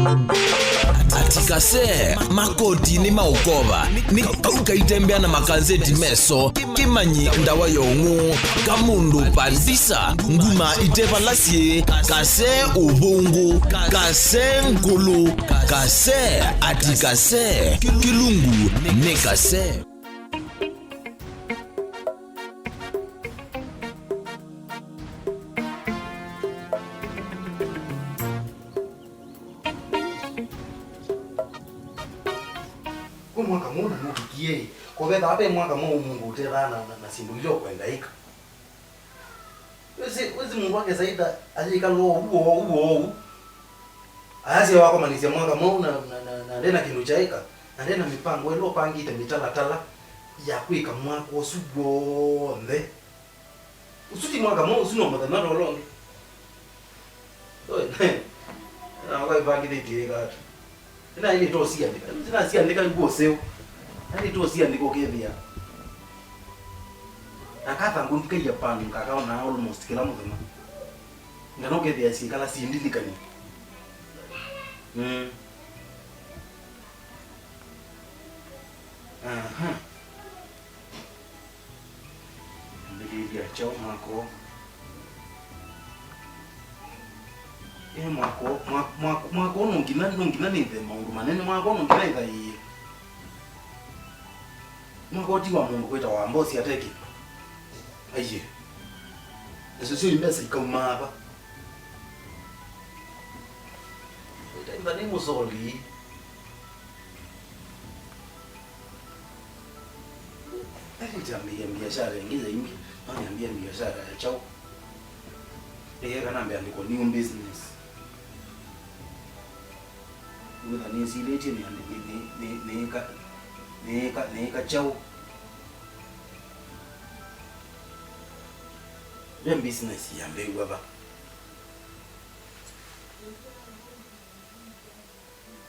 Atikase makoti ni maukova ni ukaitembea na makanzeti meso kimanyi ndawa yongu kamundu pandisa nguma itepalasie kase ubungu kase nkulu kase atikase kilungu ne kase. Mwaka muna nukiye kobeba abe mwaka mu mungu uterana na sindulio kwenda ika wezi mungu wake zaida ajika lo uo azi wako manizia mwaka mu na ndena kindu chaika na ndena mipango ilo pangite mitala ya kwika mwaka osugo nde usuti mwaka mu usuno madana rolonge oi na kwa ipangite tirika ina ile tosia ndika zina sia ndika ngoseo ani tosia ndiko kevia akatha ngundika ya panu kakaona almost kila mudhema ngano kevia si kala si ndilika ni aha ndivya chao mako mwako nungina ni the maundu manene mwako nungina itha iye mwako tiwa mungu kweta wa mbosi ateki aye eso sio imbesa ikauma hapa ita ni musoli nitambia biashara ingize ingi niambia biashara ya chao kana ndiko new business with an insulation ne chao dem business ya mbegu baba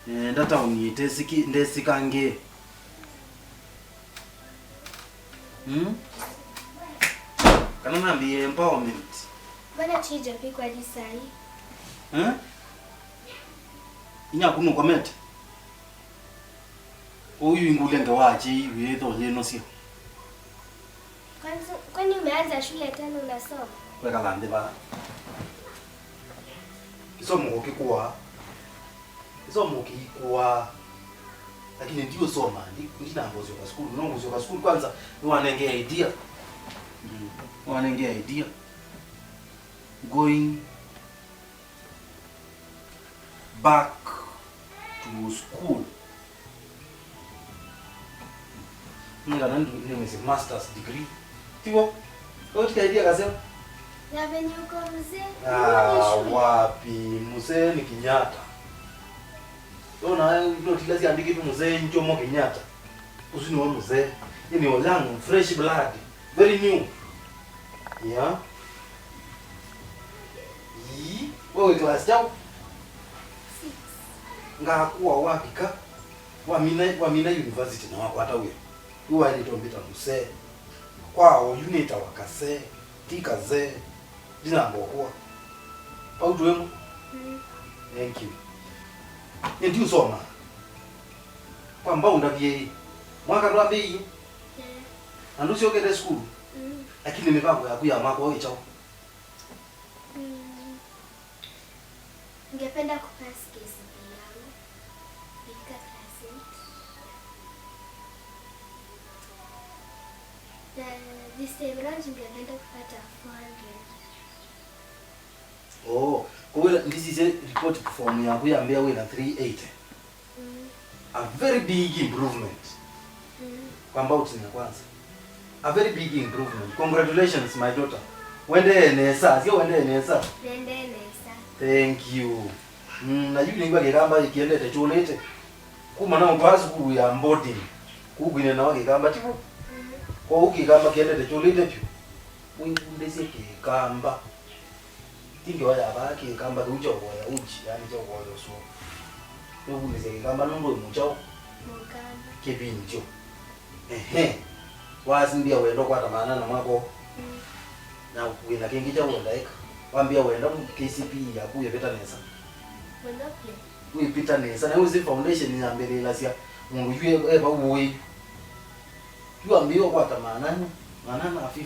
ndata unitesiki ndesikange kana nambi empowerment bana chija pikwa disai inya kuno comment uyu ingulenge wachi wedo leno sio kwani umeanza shule tena unasoma weka lande ba isomo ukikuwa lakini ndio soma ndina ngozo kwa school nongozo kwa school kwanza ni wanenge idea going back to school. Ngana ndio ni master's degree. Tiwo. Kwa idea kasema? Na venye uko mzee. Wapi? Mzee ni Kenyatta. Ona ndio tilazi andiki tu mzee Jomo Kenyatta. Usini wa mzee. Ni olangu fresh blood. Very new. Yeah. Wewe class yao? 6. Ngakuwa wapika wa mina university na wako hata huyo. Huwa ni tombita mse. Kwao unita wakase, tikaze, dina mbokuwa. Au tuwemo? Thank you. Ndio soma. Kwa mbao ndavye mwaka ndo ambi. Andusi okende school. Lakini mipango ya kuya mako wewe chao. Ningependa kupass KCPE yangu. Fika class 8. This time round ningependa kupata 400. Oh, kwa hiyo this is a report form ya kuambia wewe na 380. A very big improvement. Kwa mbao tuna kwanza. A very big improvement. Congratulations my daughter. Wende nesa, sio wende nesa. Wende nesa. Thank you. Na yule ngwa kigamba ikiendete chulete. Kuma na mbazi ku ya mbodi. Kugwine na wake kamba tipo. Kwa ukigamba kiendete chulete pyo. Mwingi ndese kigamba. Tinge wala abaki kamba ujo ya uji, yani jo kwa so. Yo ndese kigamba ndo mucho. Mukamba. Kibinjo. Wazimbia wendo kwa tamana na mwako. Na kuina kingi cha wenda ika. Wambia wenda KCPE ya kuye vetanesa. Monopoly. wipita nesa na uzi foundation nyambirira cia mundu yue eba uwe yu ambiwa kwata manana 50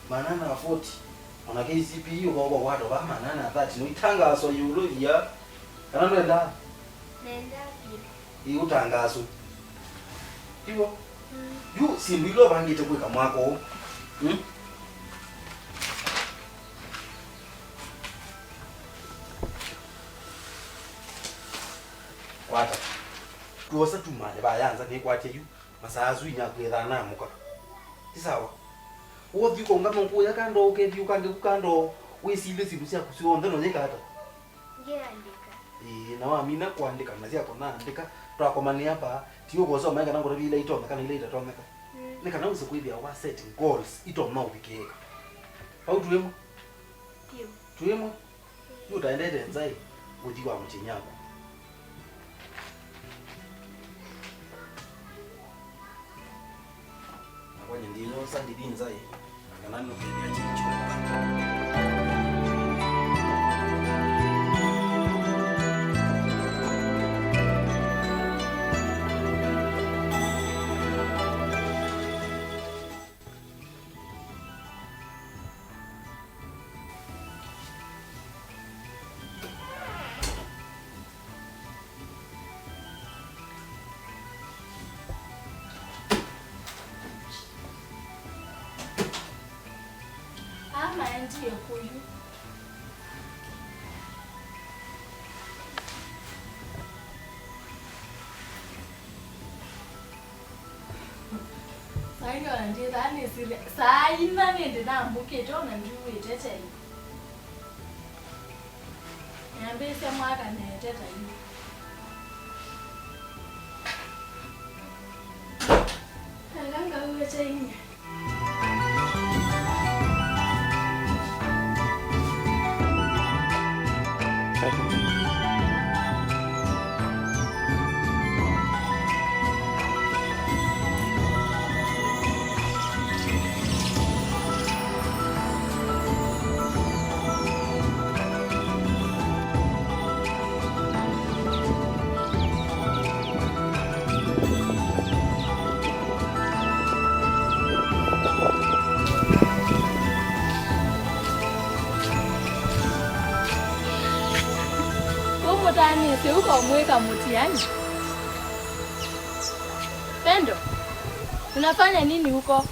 manana 40 ona KCPE uko kwato ba manana 30 no itangazo yuruya kana ndenda Nenda pili. iutangazo iwo yu simbilo bangite kweka mwako kwata tuosa tumale bayanza nekwate yu masazu inyakwetha namuka isawa wothi konga monkuya kando ukethi ukange kukando wisile sindu cia kusionthe no nyekata Ngeandika. na wamina kuandika na cia kona andika twakomania hapa tio gozo maika nango bila itonga kana ile itomeka nika na uso kwibia wa setting goals itoma ubikeka au tuwemo Pio. tuwemo yu taendete nzai uthi wa mchinyako kwenye ndino sandi binzai kana no kwibia chicho Ama ndiye huyu. Sayo ndiye dani sire. Saina nende nambuke tona ndiwe tete. Nyambise mwaka ne tete yi. Kalanga uwe chenye. Tani si uko mweka mutiani. Pendo, unafanya nini huko?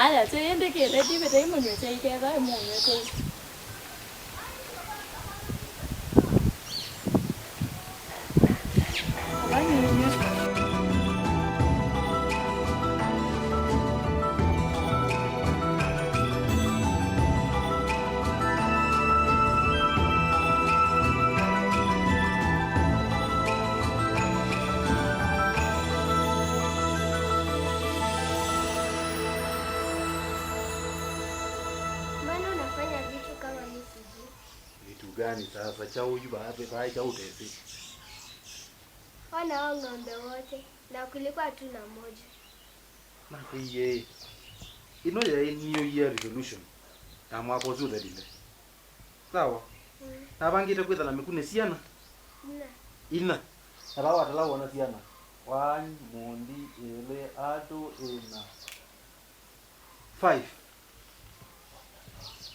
Aya, tuende kile dibe daimu nyote ikega munyo tu. Abani nyo. Gani sasa cha huyu baadhi bai cha utesi Wana ng'ombe wote na kulikuwa tu na moja. na kiye ino ya new year resolution na mwako zule dile sawa na bangite kwitha na mikune siana ina na bawa talawa na siana wan mondi ele ado ina 5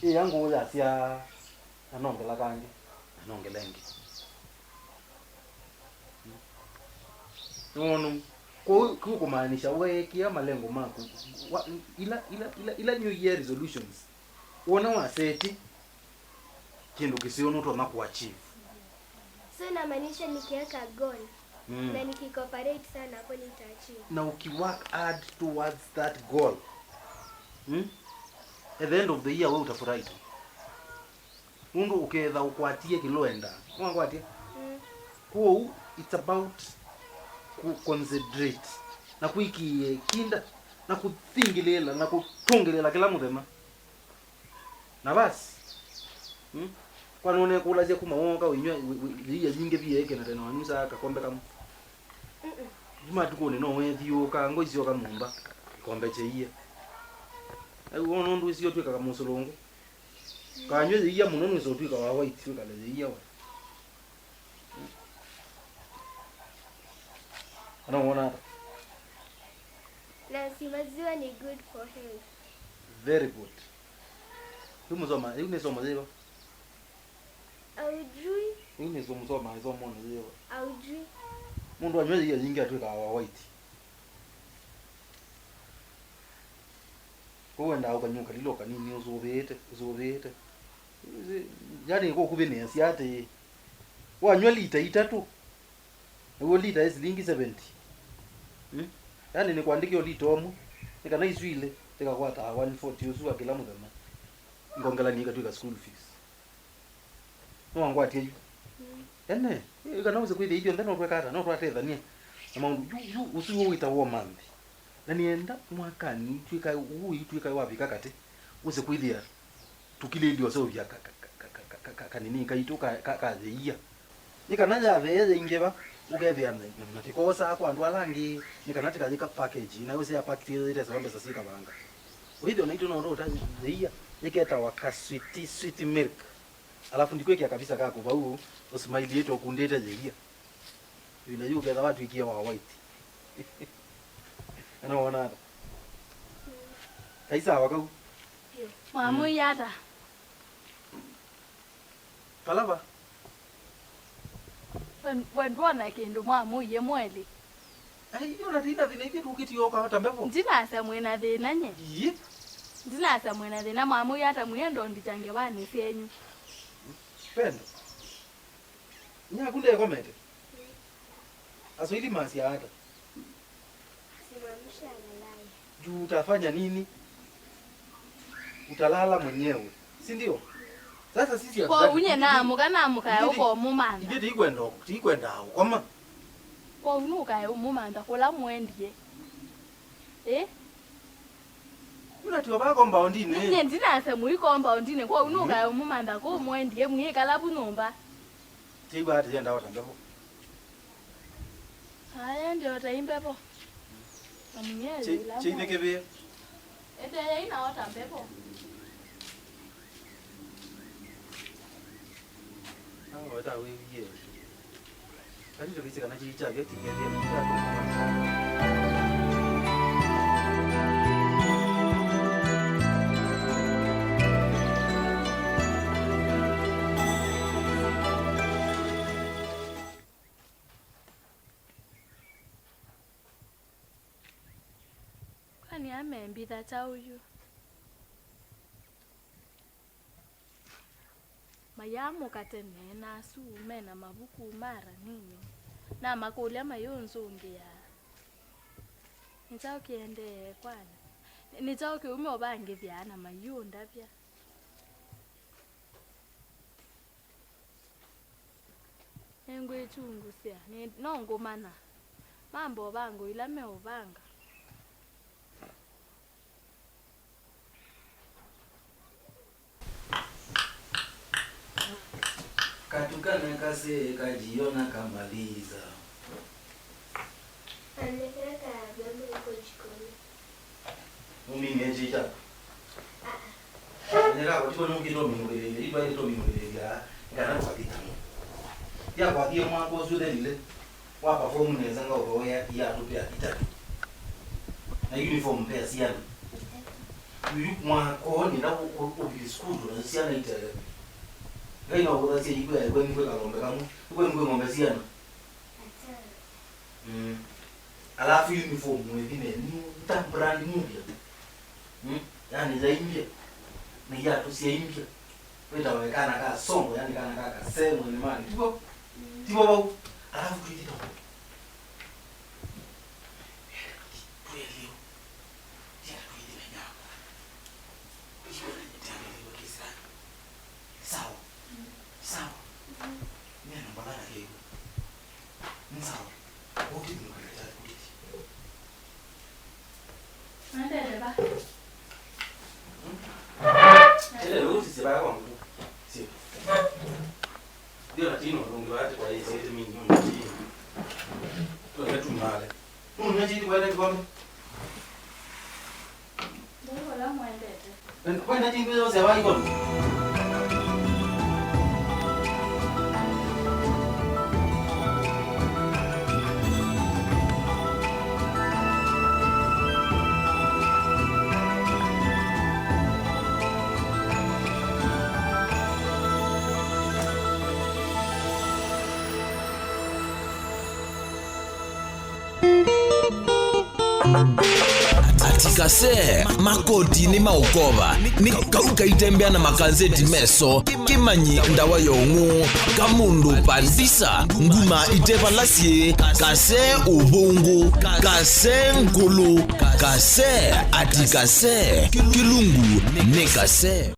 yangu ya sia anongela kangi anongelengi nono kwa kumaanisha wewe malengo mako ila new year resolutions uona waseti kindu kisiono to na kuachieve So inamaanisha nikiweka goal na nikicooperate sana hapo nitaachieve. na ukiwork hard towards that goal at the end of the year wewe utafurahi mundu uketha ukwatie kiloenda wakwatie kwa it's about ku concentrate na kuikie kinda na kuthingilela na kutungilela kila muthema na basi kwa none kula cia kuma wonga winywa thia nyinge bieke na tena wanusa kakombe kam juma tukone no wethio ka ngo icio kamumba kombe cheia ai wono ndu icio twika kamusulungu Kanywe iya muno nizotwika wa white twika le iya wa. Anaona Na si maziwa ni good for health. very good. Umuzoma, unisoma zero. Aujui? Unisoma hizo mwana zero. Aujui? Mundu anywe iya nyingi atwika wa white. Kuwenda ukanyuka lilo kanini uzobete. Yani ko kube nesi ate. Wanywa lita 3. Ewo lita ezilingi 70. Yani ni kuandika yo lita omu. Nikana iswile tekakwata 140 usuka kila mudama. Ngongela nika twika school fees. No wangwati eyo. Ene, kana uze kwide idio ndano twekata, no twathetha nie. Amandu usuwo wita wo mambi. Na nienda mwakani twika wavika kati. Uze kwithia tukile ndio so vya kanini kaituka kazeia. Nikana yave ingeba ugethia natikosa kwa andu alangi nikana tikajika package na yose ya package ile sababu sasa sikabanga. Uhidio na ito ndo utazeia niketa waka sweet milk. Alafu ndikwekea kabisa kako bau usmaili yetu okundeta zeia. Yule yuke za watu ikia wa white. Anaona. Kaisa wakau. Mamu yata. Palava. Wendwana kindu mamu ye mweli. Ai yona tina vile hivi tukitioka hata mbevo. Ndina sa mwena thina nye. Yi. Ndina sa mwena thina mamu yata mwendo ndichange bani senyu. Pendo. Nya kunde komete. Asoili masi hata. Simamisha alalai. Juu utafanya nini? Utalala mwenyewe. Si ndio? Sasa sisi Kwa unye namuka ya uko mumanda. Ngidi ikwenda koma. Kwa unuka ya mumanda kula mwendie. Yuna tiwa ba compound ni. Nye ndina sa mwi compound ni kwa unuka ya mumanda ko mwendie mwi kala bunomba. Tiwa hata yenda watambepo. Haya ndio taimbepo. Amunyele la. Chibekebe. Ede ina watambepo. Wata wewe. Kani ndio kisi kana chicha geti geti. Kani amembitha chauyu. Mayamu katene na sume na mabuku mara nini. Na makulia mayonzungi ya. Nitao kiende kwana. Nitao kiume obange vyana mayunda vya. Engwe chungu sia. Nongo mana. Mambo bango ilame obanga. Katukana kase kajiona kamaliza. Anataka baba yuko jikoni. Mimi njeja. Nera kwa tiko ngiro mingulele, iba ito mingulele ya ngana kwa bitano. Ya kwa dio mwa ko zude lile. Wa perform neza nga obo ya tupia itatu. Na uniform pia siana. Yu mwa ko ni na ko biskudu na siana itale. Ngai na uda sia ibu ya kwenye kwa ngombe kamu. Kwenye ngombe siana. Alafu uniform mwingine ni brand mpya. Yani za impya. Ni ya tusia impya. Wenda wekana ka songo yani kana kaka semo ni mali. Tipo bau. Alafu tuitito. Tuelio. Tia tuitile nyako. Hiyo ni tani kwa kisa. Sawa. Sawa. Mimi na baba yake. Ni sawa. Wote ni kwa kiti. Ande ba. Ele se vai com sim. Deu latino, não vai para aí, se mim não tinha. Tô até tumale. Não tinha vai com. Ndio la mwendete. Kwenda tingi se vai com. atikase makoti ni maukova ni kaitembea na makanzeti meso kimanyi ndawa yongu kamundu pandisa nguma itepa lasie kase ubungu kase nkulu kase atikase kilungu ne kase